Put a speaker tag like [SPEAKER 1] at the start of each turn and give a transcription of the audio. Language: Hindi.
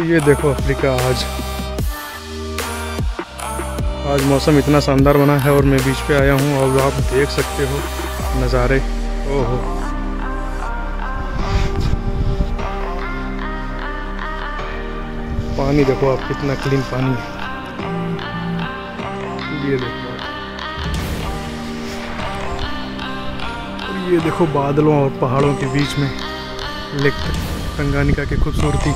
[SPEAKER 1] ये देखो अफ्रीका। आज मौसम इतना शानदार बना है और मैं बीच पे आया हूँ और आप देख सकते हो नज़ारे। ओहो, पानी देखो आप, कितना क्लीन पानी है। ये देखो आप, ये देखो बादलों और पहाड़ों के बीच में लेक तंगानिका की खूबसूरती।